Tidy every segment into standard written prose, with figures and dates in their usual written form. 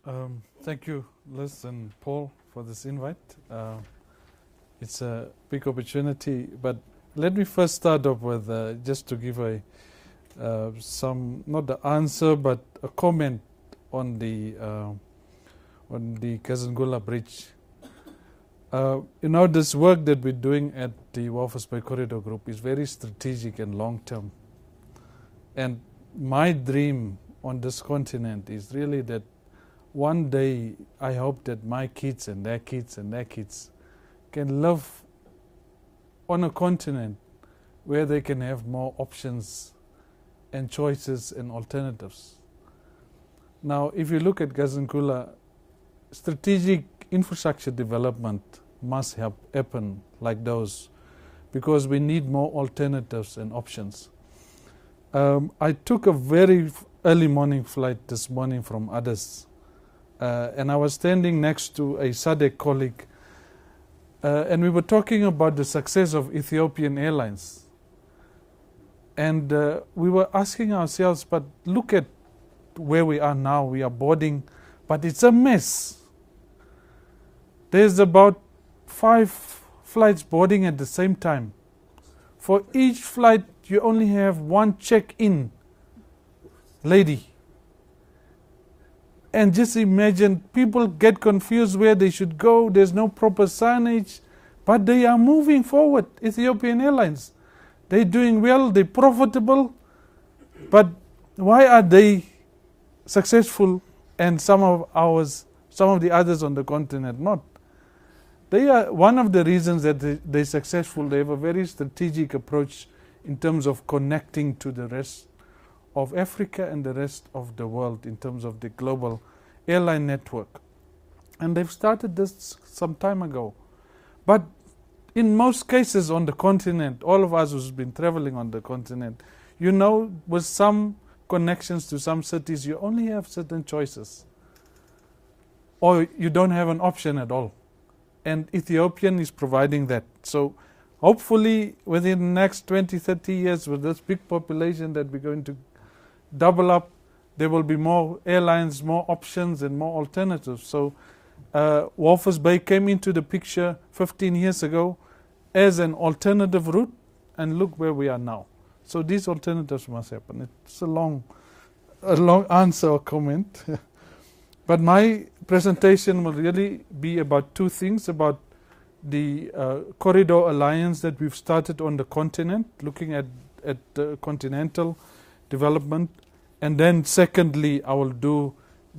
Thank you, Liz and Paul, for this invite. It's a big opportunity, but let me first start off with just to give a not the answer, but a comment on the Kazungula Bridge. This work that we're doing at the Walvis Bay Corridor Group is very strategic and long-term. And my dream on this continent is really that one day I hope that my kids and their kids and their kids can live on a continent where they can have more options and choices and alternatives. Now, if you look at Kazungula, strategic infrastructure development must happen like those, because we need more alternatives and options. I took a very early morning flight this morning from Addis, and I was standing next to a SADC colleague, and we were talking about the success of Ethiopian Airlines. And we were asking ourselves, but look at where we are now. We are boarding, but it's a mess. There's about 5 flights boarding at the same time. For each flight, you only have one check-in lady. And just imagine, people get confused where they should go. There's no proper signage, but they are moving forward. Ethiopian Airlines, they're doing well, they're profitable, but why are they successful and some of the others on the continent not? They are one of the reasons that they're successful. They have a very strategic approach in terms of connecting to the rest of Africa and the rest of the world in terms of the global airline network. And they've started this some time ago. But in most cases on the continent, all of us who've been traveling on the continent, with some connections to some cities, you only have certain choices, or you don't have an option at all. And Ethiopian is providing that. So hopefully within the next 20, 30 years, with this big population that we're going to double up, there will be more airlines, more options and more alternatives. So Walvis Bay came into the picture 15 years ago as an alternative route, and look where we are now. So these alternatives must happen. It's a long answer or comment. But my presentation will really be about 2 things, about the corridor alliance that we've started on the continent, looking at continental development. And then secondly, I will do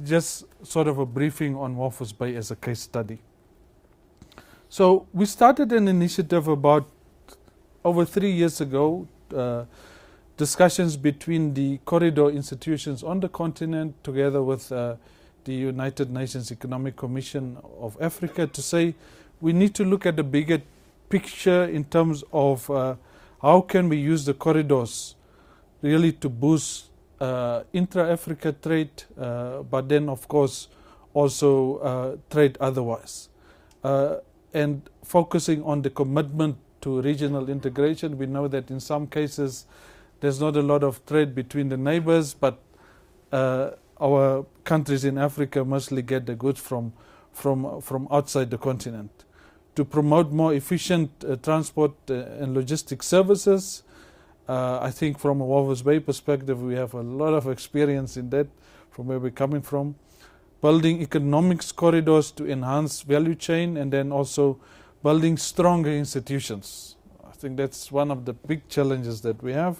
just sort of a briefing on Walvis Bay as a case study. So we started an initiative about over 3 years ago, discussions between the corridor institutions on the continent together with the United Nations Economic Commission of Africa, to say we need to look at the bigger picture in terms of how can we use the corridors really to boost intra-Africa trade, but then of course also trade otherwise. And focusing on the commitment to regional integration. We know that in some cases there's not a lot of trade between the neighbors, but our countries in Africa mostly get the goods from outside the continent. To promote more efficient transport and logistics services, I think from a Walvis Bay perspective, we have a lot of experience in that from where we're coming from. Building economics corridors to enhance value chain, and then also building stronger institutions. I think that's one of the big challenges that we have.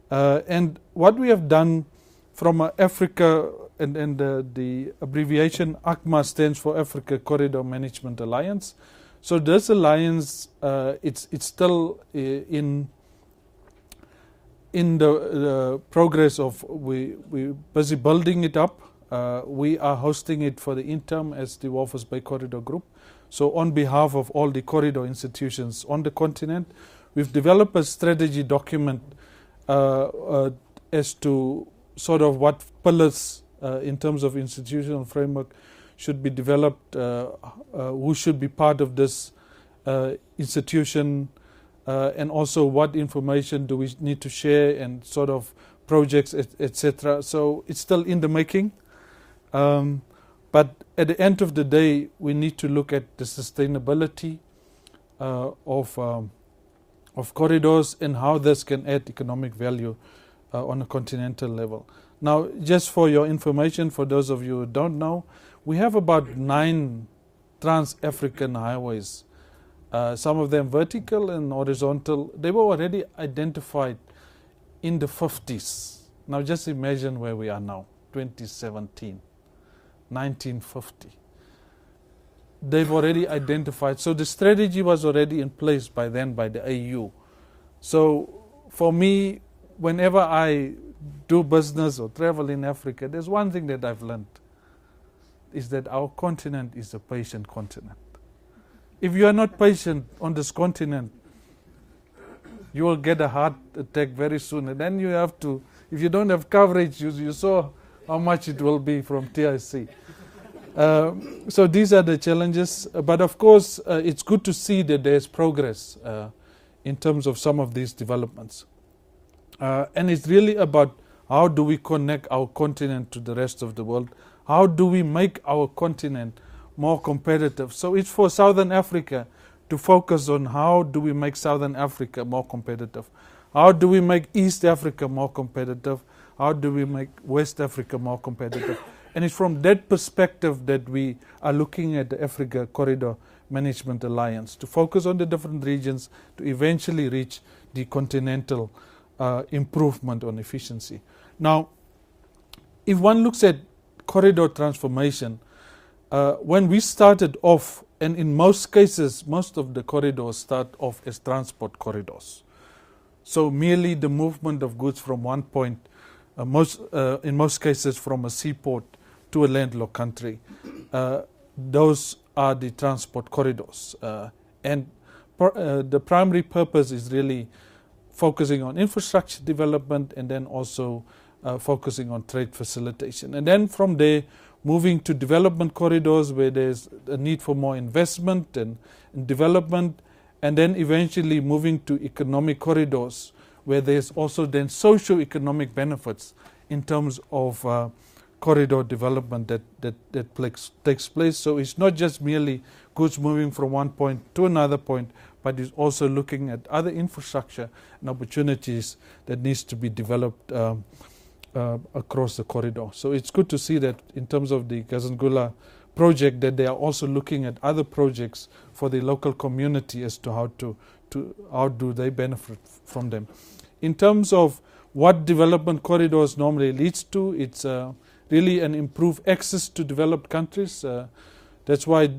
And what we have done from Africa, and the abbreviation ACMA stands for Africa Corridor Management Alliance. So this alliance, it's still in the progress of we're busy building it up. We are hosting it for the interim as the Walvis Bay Corridor Group. So on behalf of all the corridor institutions on the continent, we've developed a strategy document as to sort of what pillars in terms of institutional framework should be developed, who should be part of this institution, and also what information do we need to share, and sort of projects, etc. So it's still in the making. But at the end of the day, we need to look at the sustainability of corridors and how this can add economic value on a continental level. Now, just for your information, for those of you who don't know, we have about 9 trans-African highways, some of them vertical and horizontal. They were already identified in the 50s. Now just imagine where we are now, 2017, 1950. They've already identified. So the strategy was already in place by then by the AU. So for me, whenever I do business or travel in Africa, there's one thing that I've learned, is that our continent is a patient continent. If you are not patient on this continent, you will get a heart attack very soon. And then you have to, if you don't have coverage, you saw how much it will be from TIC. So these are the challenges. But of course, it's good to see that there's progress in terms of some of these developments. And it's really about how do we connect our continent to the rest of the world? How do we make our continent more competitive? So it's for Southern Africa to focus on how do we make Southern Africa more competitive? How do we make East Africa more competitive? How do we make West Africa more competitive? And it's from that perspective that we are looking at the Africa Corridor Management Alliance, to focus on the different regions to eventually reach the continental improvement on efficiency. Now, if one looks at corridor transformation, when we started off, and in most cases, most of the corridors start off as transport corridors. So merely the movement of goods from one point, in most cases from a seaport to a landlocked country. Those are the transport corridors. And the primary purpose is really focusing on infrastructure development and then also focusing on trade facilitation. And then from there, moving to development corridors where there's a need for more investment and development, and then eventually moving to economic corridors where there's also then socio-economic benefits in terms of corridor development that takes place. So it's not just merely goods moving from one point to another point, but it's also looking at other infrastructure and opportunities that needs to be developed across the corridor. So it's good to see that in terms of the Gazangula project, that they are also looking at other projects for the local community as to how do they benefit from them. In terms of what development corridors normally leads to, it's really an improved access to developed countries. That's why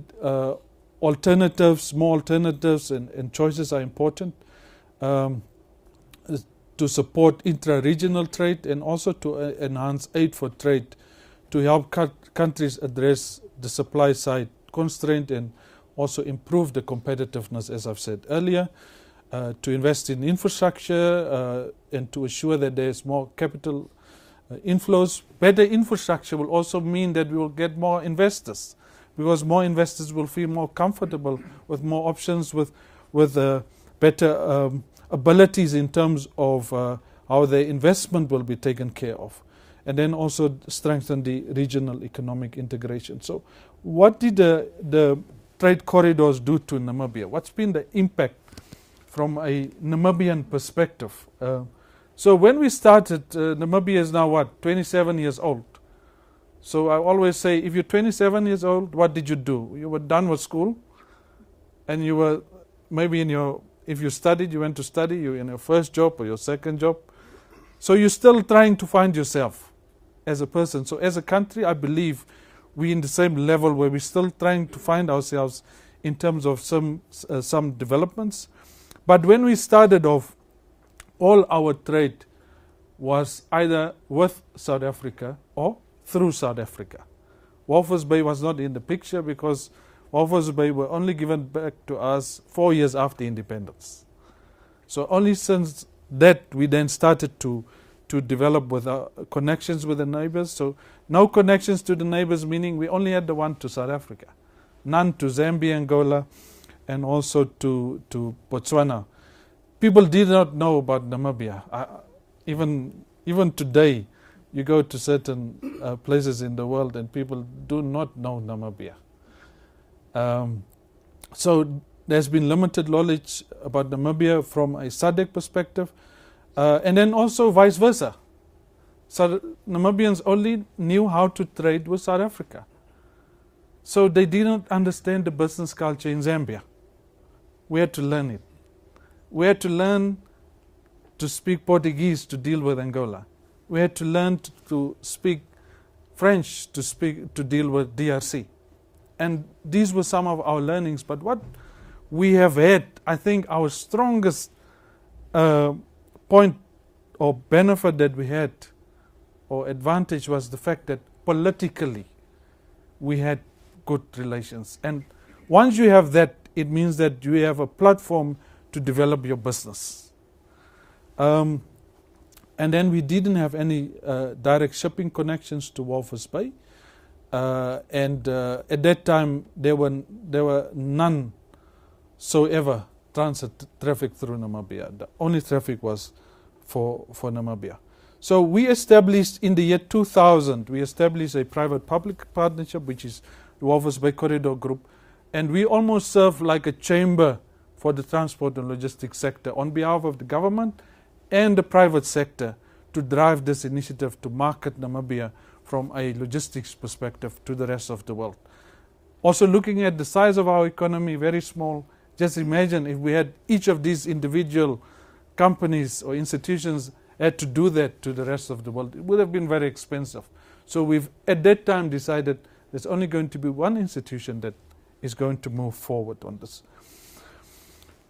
alternatives, more alternatives and choices are important. To support intra-regional trade and also to enhance aid for trade, to help countries address the supply side constraint and also improve the competitiveness, as I've said earlier, to invest in infrastructure and to assure that there's more capital inflows. Better infrastructure will also mean that we will get more investors, because more investors will feel more comfortable with more options, with better abilities in terms of how their investment will be taken care of, and then also strengthen the regional economic integration. So what did the trade corridors do to Namibia? What's been the impact from a Namibian perspective? So when we started, Namibia is now what, 27 years old. So I always say, if you're 27 years old, what did you do? You were done with school, and you were maybe if you studied, you went to study, you're in your first job or your second job. So you're still trying to find yourself as a person. So as a country, I believe we're in the same level where we're still trying to find ourselves in terms of some developments. But when we started off, all our trade was either with South Africa or through South Africa. Walvis Bay was not in the picture because Walvis Bay were only given back to us 4 years after independence. So only since that we then started to develop with our connections with the neighbors. So no connections to the neighbors, meaning we only had the one to South Africa, none to Zambia, Angola, and also to Botswana. People did not know about Namibia. Even today, You go to certain places in the world and people do not know Namibia. So there's been limited knowledge about Namibia from a SADC perspective, and then also vice versa. So Namibians only knew how to trade with South Africa. So they did not understand the business culture in Zambia. We had to learn it. We had to learn to speak Portuguese to deal with Angola. We had to learn to speak French to deal with DRC. And these were some of our learnings. But what we have had, I think our strongest point or benefit that we had or advantage was the fact that politically we had good relations. And once you have that, it means that you have a platform to develop your business. And then we didn't have any direct shipping connections to Walvis Bay. And at that time, there were none so ever transit traffic through Namibia. The only traffic was for Namibia. So we established in the year 2000, we established a private-public partnership, which is the Walvis Bay Corridor Group. And we almost serve like a chamber for the transport and logistics sector on behalf of the government and the private sector to drive this initiative to market Namibia from a logistics perspective to the rest of the world. Also looking at the size of our economy, very small. Just imagine if we had each of these individual companies or institutions had to do that to the rest of the world. It would have been very expensive. So we've at that time decided there's only going to be one institution that is going to move forward on this.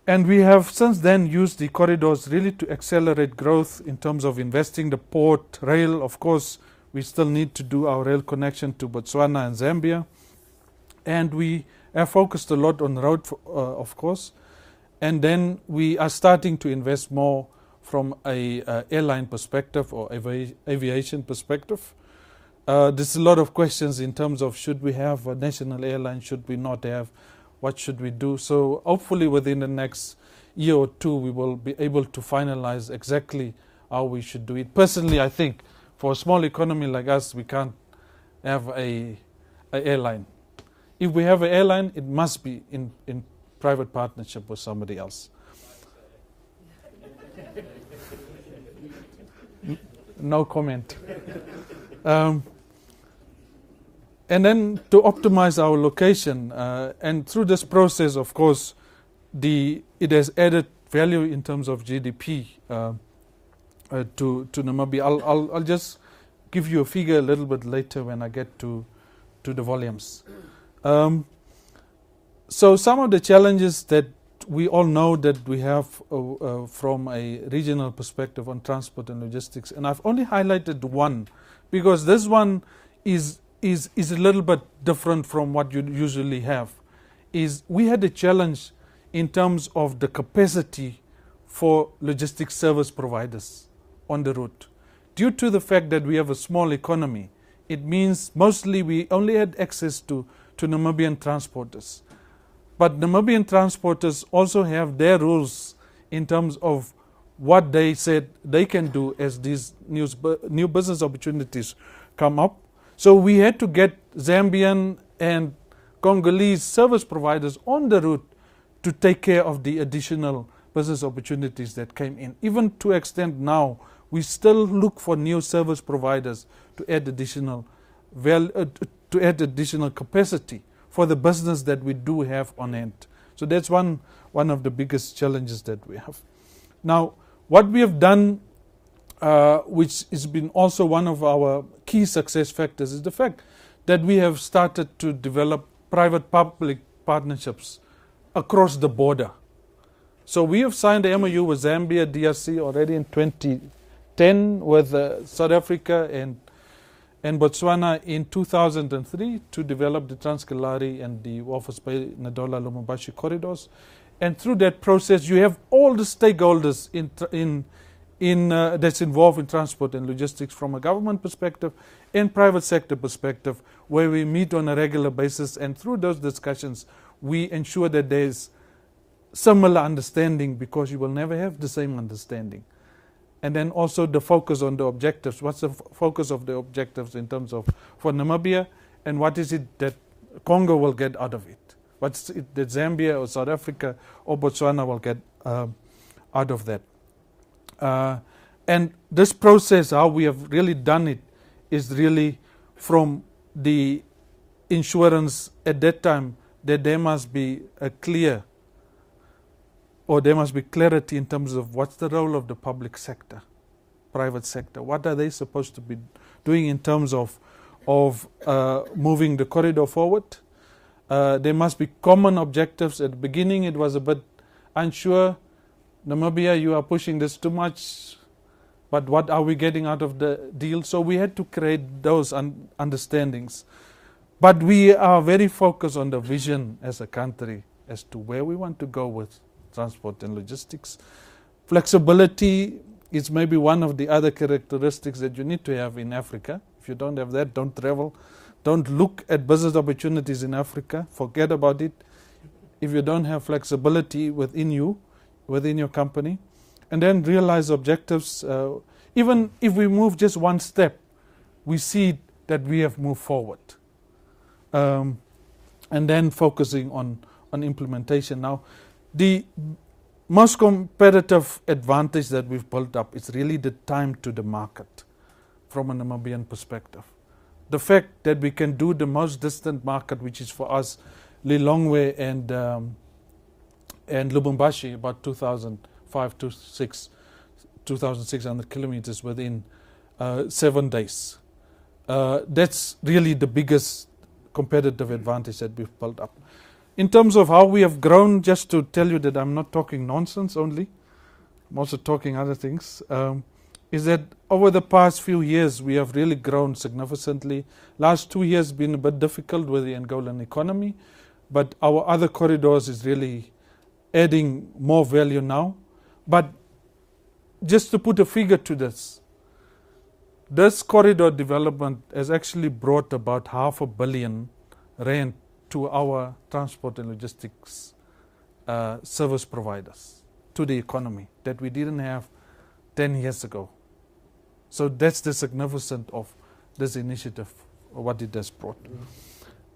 And we have since then used the corridors really to accelerate growth in terms of investing the port, rail. Of course, we still need to do our rail connection to Botswana and Zambia. And we have focused a lot on road, of course. And then we are starting to invest more from a airline perspective or aviation perspective. There's a lot of questions in terms of should we have a national airline, should we not have, what should we do? So hopefully within the next year or two we will be able to finalize exactly how we should do it. Personally, I think for a small economy like us, we can't have a airline. If we have an airline, it must be in private partnership with somebody else. No comment. And then to optimize our location, and through this process, of course, it has added value in terms of GDP to Namibia. I'll just give you a figure a little bit later when I get to the volumes. So some of the challenges that we all know that we have from a regional perspective on transport and logistics, and I've only highlighted one because this one is a little bit different from what you usually have, is we had a challenge in terms of the capacity for logistics service providers on the route. Due to the fact that we have a small economy, it means mostly we only had access to Namibian transporters. But Namibian transporters also have their rules in terms of what they said they can do as these new business opportunities come up. So we had to get Zambian and Congolese service providers on the route to take care of the additional business opportunities that came in. Even to extent now, we still look for new service providers to add additional capacity for the business that we do have on hand. So that's one of the biggest challenges that we have. Now, what we have done, which has been also one of our key success factors, is the fact that we have started to develop private-public partnerships across the border. So we have signed the MOU with Zambia, DRC already in 2010, with South Africa and Botswana in 2003 to develop the Trans-Kalahari and the Walvis Bay, Nadola, Lubumbashi corridors. And through that process, you have all the stakeholders that's involved in transport and logistics from a government perspective and private sector perspective, where we meet on a regular basis. And through those discussions, we ensure that there's similar understanding, because you will never have the same understanding. And then also the focus on the objectives. What's the focus of the objectives in terms of for Namibia, and what is it that Congo will get out of it? What's it that Zambia or South Africa or Botswana will get out of that? And this process, how we have really done it, is really from the insurance at that time that there must be a clear, or there must be clarity in terms of what's the role of the public sector, private sector. What are they supposed to be doing in terms of moving the corridor forward? There must be common objectives. At the beginning it was a bit unsure. Namibia, you are pushing this too much, but what are we getting out of the deal? So we had to create those understandings. But we are very focused on the vision as a country as to where we want to go with transport and logistics. Flexibility is maybe one of the other characteristics that you need to have in Africa. If you don't have that, don't travel. Don't look at business opportunities in Africa. Forget about it. If you don't have flexibility within you, within your company, and then realize objectives. Even if we move just one step, we see that we have moved forward. And then focusing on implementation. Now, the most competitive advantage that we've built up is really the time to the market from a Namibian perspective. The fact that we can do the most distant market, which is for us Lilongwe and Lubumbashi, about 2,600 kilometers within 7 days. That's really the biggest competitive advantage that we've built up. In terms of how we have grown, just to tell you that I'm not talking nonsense only, I'm also talking other things, is that over the past few years we have really grown significantly. Last 2 years been a bit difficult with the Angolan economy, but our other corridors is really adding more value now. But just to put a figure to this corridor development has actually brought about R500 million to our transport and logistics service providers, to the economy, that we didn't have 10 years ago. So that's the significance of this initiative, what it has brought.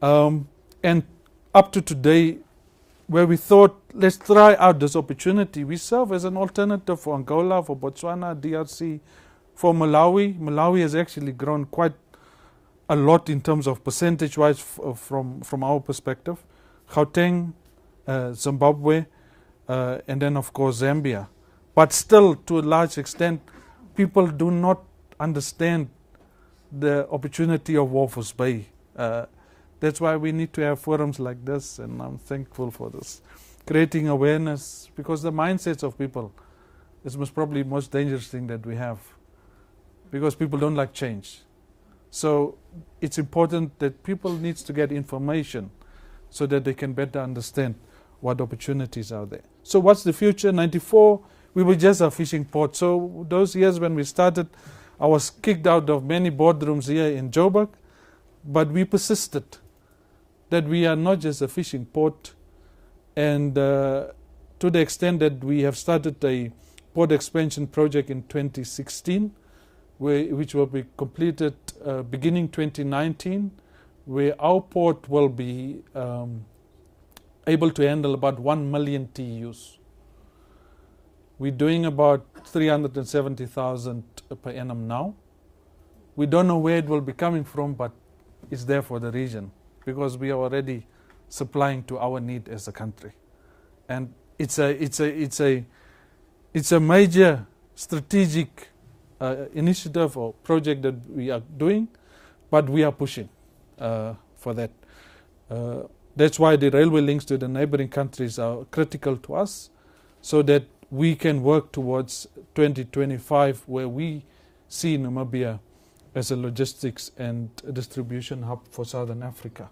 And up to today, where we thought, let's try out this opportunity, we serve as an alternative for Angola, for Botswana, DRC, for Malawi. Malawi has actually grown quite a lot in terms of percentage-wise from our perspective. Gauteng, Zimbabwe, and then of course Zambia. But still, to a large extent, people do not understand the opportunity of Walvis Bay. That's why we need to have forums like this, and I'm thankful for this. Creating awareness, because the mindsets of people is probably the most dangerous thing that we have, because people don't like change. So it's important that people need to get information so that they can better understand what opportunities are there. So what's the future? 94, we were just a fishing port. So those years when we started, I was kicked out of many boardrooms here in Joburg, but we persisted that we are not just a fishing port, and to the extent that we have started a port expansion project in 2016, which will be completed beginning 2019, where our port will be able to handle about 1 million TEUs. We're doing about 370,000 per annum now. We don't know where it will be coming from, but it's there for the region, because we are already supplying to our need as a country. And it's a major strategic initiative or project that we are doing, but we are pushing for that. That's why the railway links to the neighboring countries are critical to us, so that we can work towards 2025, where we see Namibia as a logistics and distribution hub for Southern Africa.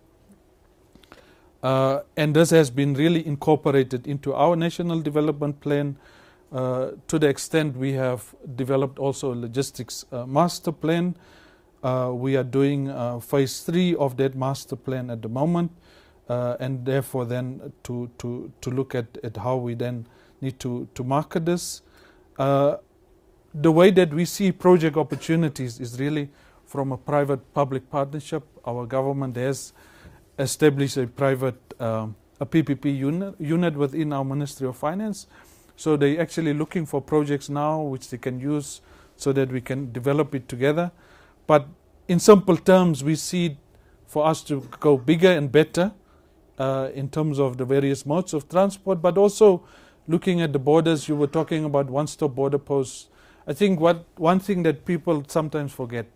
And this has been really incorporated into our national development plan, to the extent we have developed also a logistics master plan. We are doing phase 3 of that master plan at the moment, and therefore then to look at how we then need to market this. the way that we see project opportunities is really from a private-public partnership. Our government has established a private, a PPP unit within our Ministry of Finance. So they're actually looking for projects now which they can use so that we can develop it together. But in simple terms, we see for us to go bigger and better in terms of the various modes of transport, but also looking at the borders. You were talking about one-stop border posts. I think one thing that people sometimes forget,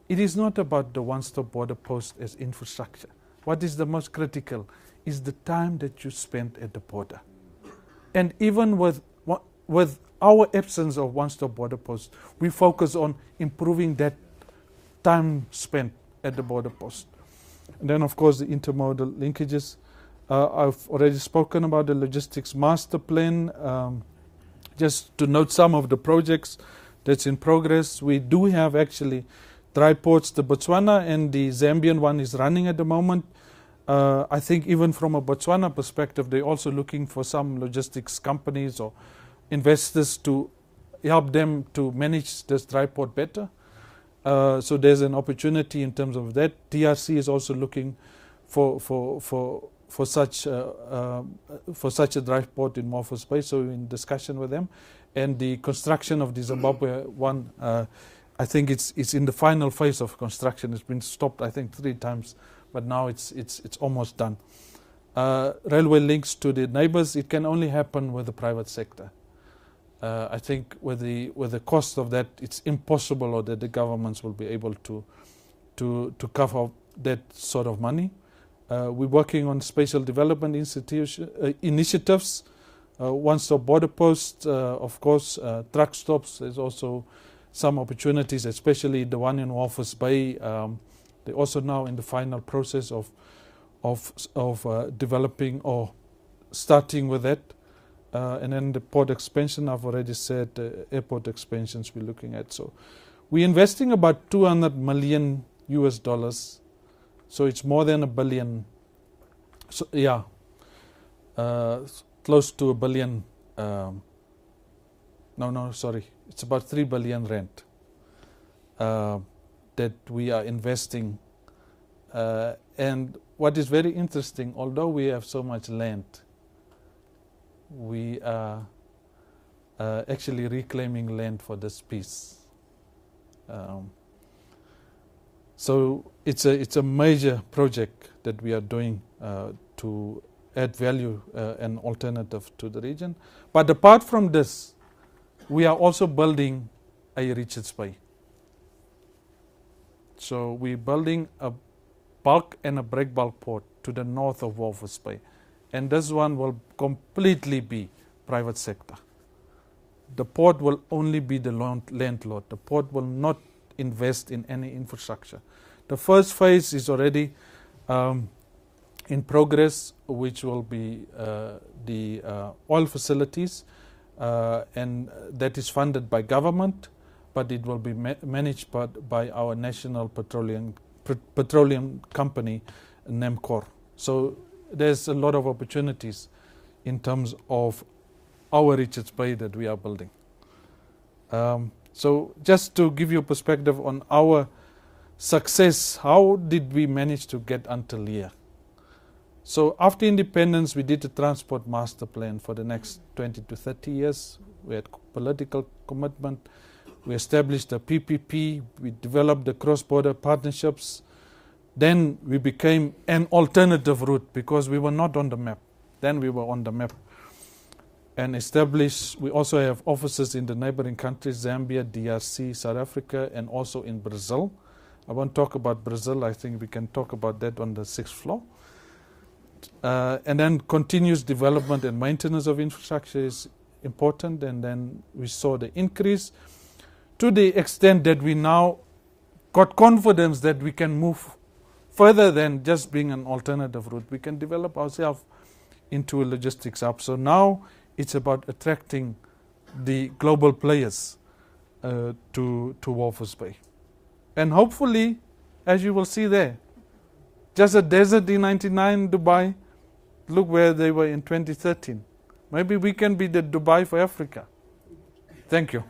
it is not about the one-stop border post as infrastructure. What is the most critical is the time that you spend at the border. And even with our absence of one-stop border post, we focus on improving that time spent at the border post. And then, of course, the intermodal linkages. I've already spoken about the logistics master plan. Just to note some of the projects that's in progress, we do have actually dry ports. The Botswana and the Zambian one is running at the moment. I think even from a Botswana perspective, they're also looking for some logistics companies or investors to help them to manage this dry port better. So there's an opportunity in terms of that. DRC is also looking for such a dry port in Walvis Bay, so we're in discussion with them. And the construction of the Zimbabwe one, I think it's in the final phase of construction. It's been stopped, I think, 3 times, but now it's almost done. Railway links to the neighbors, it can only happen with the private sector. I think with the cost of that, it's impossible, or that the governments will be able to cover that sort of money. We're working on spatial development initiatives, one-stop border posts, of course, truck stops. There's also some opportunities, especially the one in Walvis Bay. They're also now in the final process of developing or starting with that. And then the port expansion, I've already said, airport expansions we're looking at. So we're investing about $200 million US. So it's more than $1 billion. So yeah, close to $1 billion. Sorry, it's about 3 billion rand that we are investing. And what is very interesting, although we have so much land, we are actually reclaiming land for this piece. So it's a major project that we are doing to add value and alternative to the region. But apart from this, we are also building a Richards Bay. So we're building a bulk and a breakbulk port to the north of Walvis Bay. And this one will completely be private sector. The port will only be the landlord. The port will not invest in any infrastructure. The first phase is already in progress, which will be the oil facilities, and that is funded by government, but it will be managed by our national petroleum company, NEMCOR. So there's a lot of opportunities in terms of our Richards Bay that we are building. So just to give you a perspective on our success, how did we manage to get until here? So after independence, we did a transport master plan for the next 20 to 30 years. We had political commitment. We established a PPP. We developed the cross-border partnerships. Then we became an alternative route because we were not on the map. Then we were on the map and established. We also have offices in the neighboring countries, Zambia, DRC, South Africa, and also in Brazil. I won't talk about Brazil. I think we can talk about that on the 6th floor. And then continuous development and maintenance of infrastructure is important. And then we saw the increase to the extent that we now got confidence that we can move further than just being an alternative route. We can develop ourselves into a logistics hub. So now it's about attracting the global players to Walvis Bay. And hopefully, as you will see there, just a desert in 99 Dubai, look where they were in 2013. Maybe we can be the Dubai for Africa. Thank you.